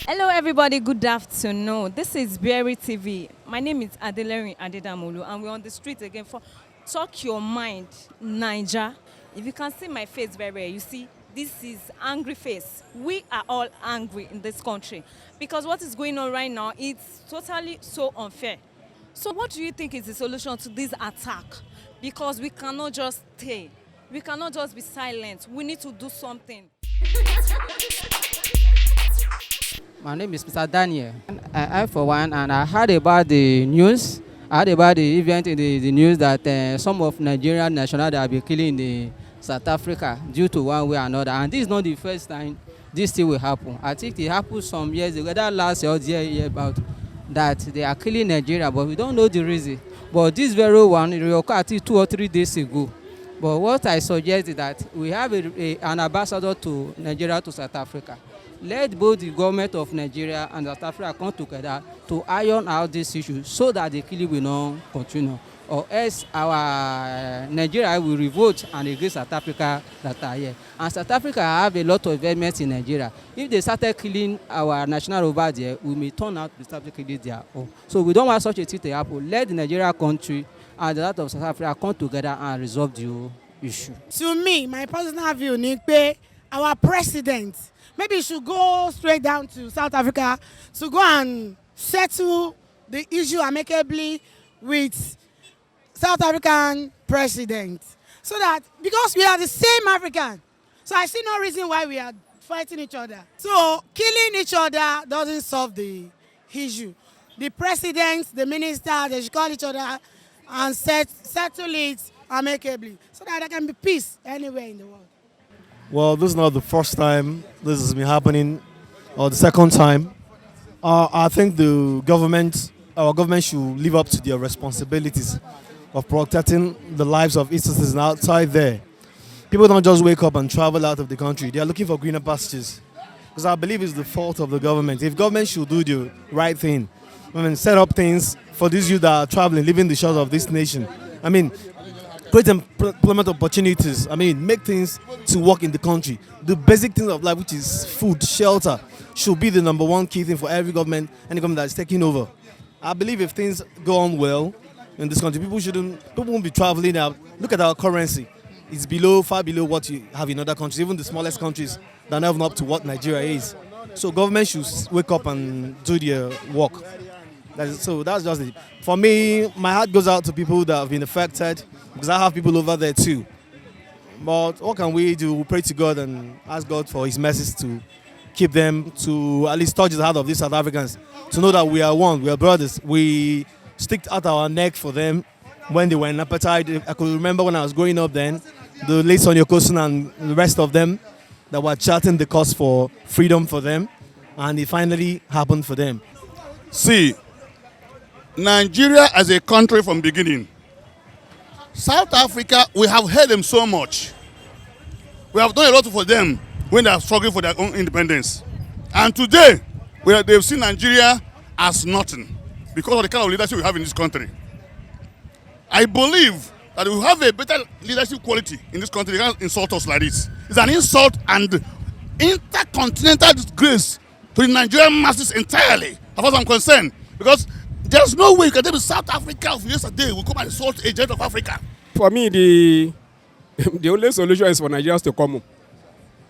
Hello, everybody. Good afternoon. This is Berry TV. My name is Adelering Adedamulu, and we're on the street again for Talk Your Mind, Niger. If you can see my face very well, you see this is angry face. We are all angry in this country because what is going on right now, it's totally so unfair. So what do you think is the solution to this attack? Because we cannot just stay. We cannot just be silent. We need to do something. My name is Mr. Daniel. I for one, and I heard about the news. I heard about the event in the news that some of Nigerian nationals have been killing in the South Africa due to one way or another. And this is not the first time this thing will happen. I think it happened some years ago, that last year or the year about that they are killing Nigeria, but we don't know the reason. But this very one, it occurred I think 2 or 3 days ago. But what I suggest is that we have an ambassador to Nigeria to South Africa. Let both the government of Nigeria and South Africa come together to iron out this issue so that the killing will not continue. Or else our Nigeria will revolt and against South Africa that are here. And South Africa have a lot of investments in Nigeria. If they started killing our national over there, we may turn out to start killing their own. So we don't want such a thing to happen. Let the Nigeria country and the lot of South Africa come together and resolve the whole issue. To me, my personal view, Nipe, our president, maybe he should go straight down to South Africa to go and settle the issue amicably with South African president. So that, because we are the same African, so I see no reason why we are fighting each other. So killing each other doesn't solve the issue. The president, the minister, they should call each other and settle it amicably so that there can be peace anywhere in the world. Well, this is not the first time this has been happening, or the second time. I think our government should live up to their responsibilities of protecting the lives of its citizens outside there. People don't just wake up and travel out of the country. They are looking for greener pastures. Because I believe it's the fault of the government. If government should do the right thing, set up things for these youth that are traveling, leaving the shores of this nation. Create employment opportunities. Make things to work in the country. The basic things of life, which is food, shelter, should be the number one key thing for every government, any government that is taking over. I believe if things go on well in this country, people won't be traveling out. Look at our currency. It's far below what you have in other countries, even the smallest countries that are not even up to what Nigeria is. So government should wake up and do their work. That's just it. For me, my heart goes out to people that have been affected, because I have people over there too. But what can we do? We pray to God and ask God for His mercies to keep them, to at least touch the heart of these South Africans, to know that we are one, we are brothers. We stick out our neck for them when they were in apartheid. I could remember when I was growing up then, the late Sonia Kosun and the rest of them that were charting the cause for freedom for them, and it finally happened for them. See, Nigeria as a country from beginning. South Africa, we have heard them so much. We have done a lot for them when they are struggling for their own independence. And today, they've seen Nigeria as nothing because of the kind of leadership we have in this country. I believe that we have a better leadership quality in this country. They can't insult us like this. It's an insult and intercontinental disgrace to the Nigerian masses entirely, as far as I'm concerned. Because there's no way you can tell me South Africa of yesterday will come and insult a giant of Africa. For me, the only solution is for Nigerians to come home.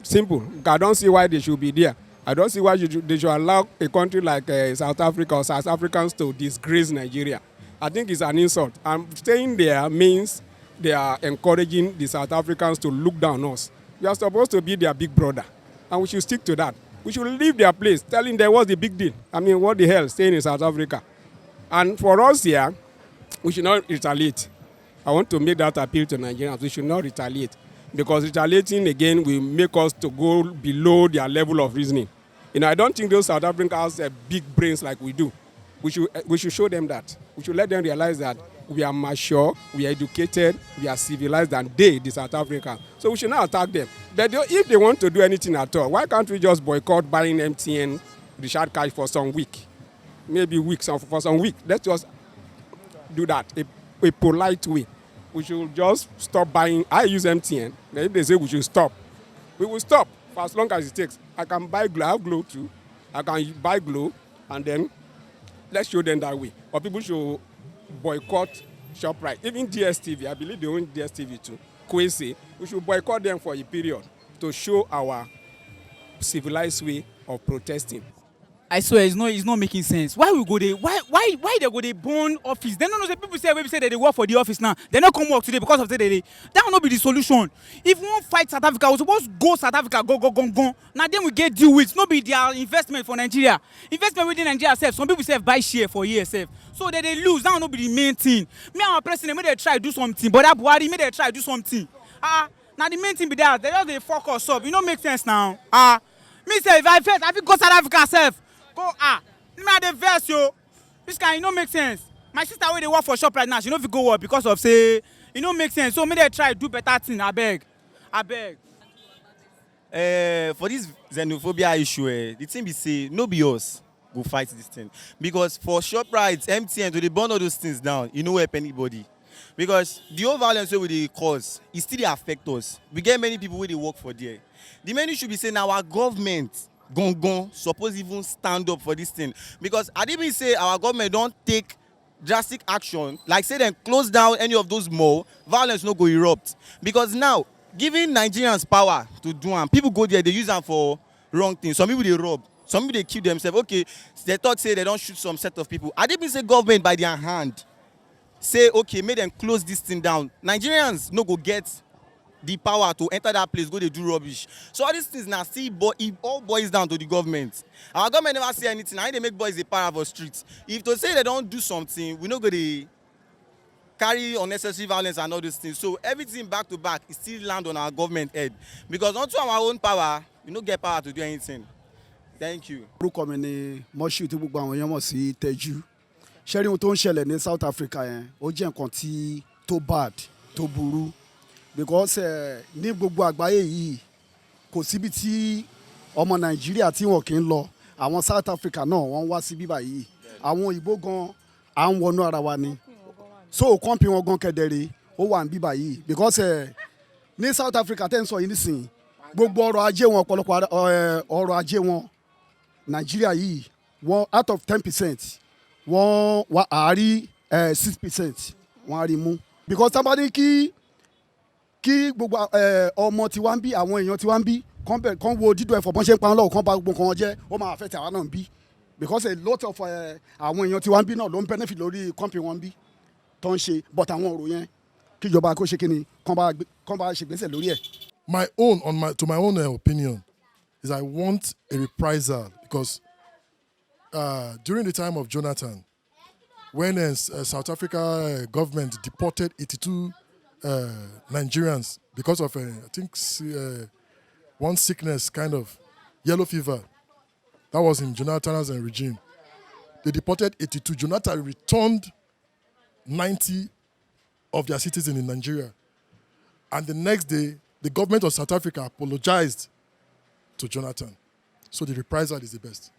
Simple. I don't see why they should be there. I don't see why they should allow a country like South Africa or South Africans to disgrace Nigeria. I think it's an insult. And staying there means they are encouraging the South Africans to look down on us. We are supposed to be their big brother, and we should stick to that. We should leave their place, telling them what's the big deal. What the hell, staying in South Africa? And for us here, we should not retaliate. I want to make that appeal to Nigerians. We should not retaliate, because retaliating again will make us to go below their level of reasoning. I don't think those South Africans have big brains like we do. We should show them that. We should let them realize that we are mature, we are educated, we are civilized than they, the South Africans. So we should not attack them. But if they want to do anything at all, why can't we just boycott buying MTN, Richard Cash for some week? Maybe weeks, for some week. Let's just do that a polite way. We should just stop buying. I use MTN. If they say we should stop, we will stop. for as long as it takes. I can buy glue. I have glue too. I can buy glue, and then let's show them that way. Or people should boycott ShopRite. Even DSTV, I believe they own DSTV too. Kwesi, we should boycott them for a period to show our civilized way of protesting. I swear it's not making sense. Why we go there? Why they go there burn office? They don't know say people say when we say that they work for the office now. They not come work today because of say that will not be the solution. If we want fight South Africa, we supposed go South Africa, go. Now then we get deal with. Not be their investment for Nigeria. Investment within Nigeria self. Some people say buy share for years self. So that they lose. That will not be the main thing. Me and our president may they try do something, but that Buhari may they try do something. Now the main thing be that they just they fuck us up. It don't make sense now. Me say if I first, I think go South Africa self. Go me at the verse yo. This kind no make sense. My sister where they work for shop right now, she no fit go work because of say it no make sense. So me they try do better thing. I beg. For this xenophobia issue, the thing be say no be us go fight this thing because for ShopRite, MTN to dey burn all those things down, you no help anybody. Because the whole violence wey we dey cause, it still dey affect us. We get many people wey dey work for there. The main issue be say na our government suppose even stand up for this thing because I didn't say our government don't take drastic action like say them close down any of those malls, violence no go erupt because now giving Nigerians power to do am, people go there they use them for wrong things. Some people they rob, some people they kill themselves. Okay, they talk say they don't shoot some set of people. I didn't say government by their hand say okay make them close this thing down. Nigerians no go get the power to enter that place, go they do rubbish. So all these things now see, but it all boils down to the government. Our government never say anything. I they make boys a part of our streets. If to say they don't do something, we not go to carry unnecessary violence and all these things. So everything back to back is still land on our government head. Because onto our own power, we don't get power to do anything. Thank you. Orúkọ mi ni Moshood tí gbogbo àwọn èèyàn mọ̀ sí Teju. Ṣẹ́rí ohun tó ń ṣẹlẹ̀ ní South Africa yẹn, ó jẹ́ nǹkan tí tó bad, tó burú. Because ní gbogbo àgbáyé yìí kò síbi tí ọmọ Nàìjíríà tí wọn kì í lọ àwọn South Africa náà wọ́n wá sí bíbá yìí àwọn òyìnbó gan à ń wọnú ara wa ni so kọ́ńpì wọn gan kẹ́dẹ̀rẹ́ ó wà ní bíbá yìí because ní South Africa tẹ́ ń sọ yìí nísìnyí gbogbo ọrọ̀ ajé wọn ọ̀pọ̀lọpọ̀ ọrọ̀ ajé wọn Nàìjíríà yìí wọ́n out of 10% wọ́n wà àárí 6% wọ́n á rí mú because tábàdí kí gbogbo ọmọ tí wá ń bí àwọn èèyàn tí wá ń bí kàn wo dídò ẹ̀fọ́ bọ́n ṣe ń pa wọn lọ́wọ́ kàn bá gbogbo kan jẹ́ ó máa affect àwa náà ń bí because a lot of àwọn èèyàn tí wá ń bí náà ló ń benefit lórí company wọn bí tó ń ṣe but àwọn ọ̀rọ̀ yẹn kíjọba kó ṣe kíni kàn bá ṣègbésẹ̀ lórí ẹ̀. My own opinion is I want a reprisal because during the time of Jonathan, when South Africa government deported 82 Nigerians because of I think one sickness, kind of yellow fever. That was in Jonathan's regime. They deported 82. Jonathan returned 90 of their citizens in Nigeria. And the next day, the government of South Africa apologized to Jonathan. So the reprisal is the best.